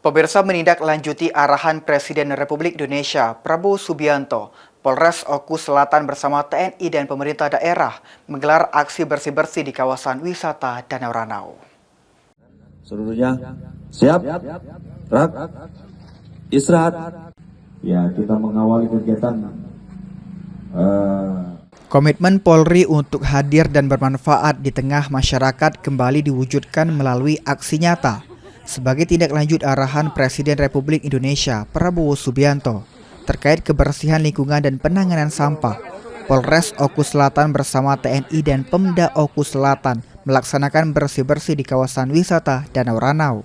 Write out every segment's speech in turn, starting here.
Pemirsa, menindaklanjuti arahan Presiden Republik Indonesia Prabowo Subianto, Polres Oku Selatan bersama TNI dan pemerintah daerah menggelar aksi bersih-bersih di kawasan wisata Danau Ranau. Seluruhnya siap, rak, istirahat. Ya, kita mengawali kegiatan. Komitmen Polri untuk hadir dan bermanfaat di tengah masyarakat kembali diwujudkan melalui aksi nyata sebagai tindak lanjut arahan Presiden Republik Indonesia Prabowo Subianto terkait kebersihan lingkungan dan penanganan sampah. Polres Oku Selatan bersama TNI dan Pemda Oku Selatan melaksanakan bersih-bersih di kawasan wisata Danau Ranau.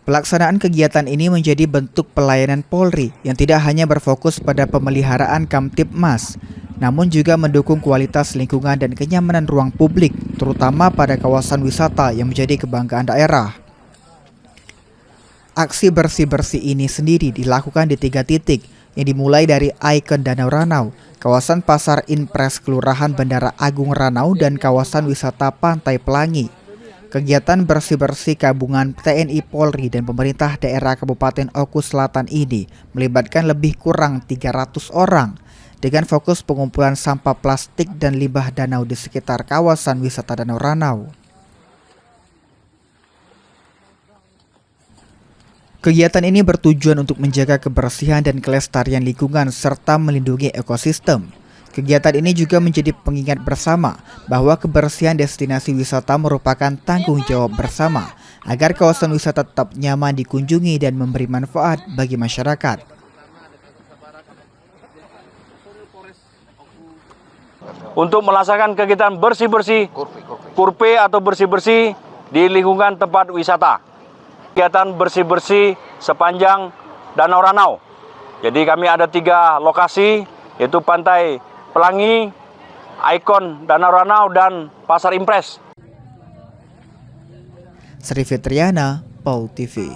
Pelaksanaan kegiatan ini menjadi bentuk pelayanan Polri yang tidak hanya berfokus pada pemeliharaan Kamtibmas, namun juga mendukung kualitas lingkungan dan kenyamanan ruang publik, terutama pada kawasan wisata yang menjadi kebanggaan daerah. Aksi bersih-bersih ini sendiri dilakukan di 3 titik, yang dimulai dari ikon Danau Ranau, kawasan Pasar Impres Kelurahan Bandara Agung Ranau, dan kawasan wisata Pantai Pelangi. Kegiatan bersih-bersih gabungan TNI, Polri, dan pemerintah daerah Kabupaten Oku Selatan ini melibatkan lebih kurang 300 orang dengan fokus pengumpulan sampah plastik dan limbah danau di sekitar kawasan wisata Danau Ranau. Kegiatan ini bertujuan untuk menjaga kebersihan dan kelestarian lingkungan serta melindungi ekosistem. Kegiatan ini juga menjadi pengingat bersama bahwa kebersihan destinasi wisata merupakan tanggung jawab bersama agar kawasan wisata tetap nyaman dikunjungi dan memberi manfaat bagi masyarakat. Untuk melaksanakan kegiatan bersih-bersih kurpe atau bersih-bersih di lingkungan tempat wisata. Kegiatan bersih-bersih sepanjang Danau Ranau. Jadi kami ada 3 lokasi, yaitu Pantai Pelangi, ikon Danau Ranau, dan Pasar Impres. Sri Fitriana, PAU TV.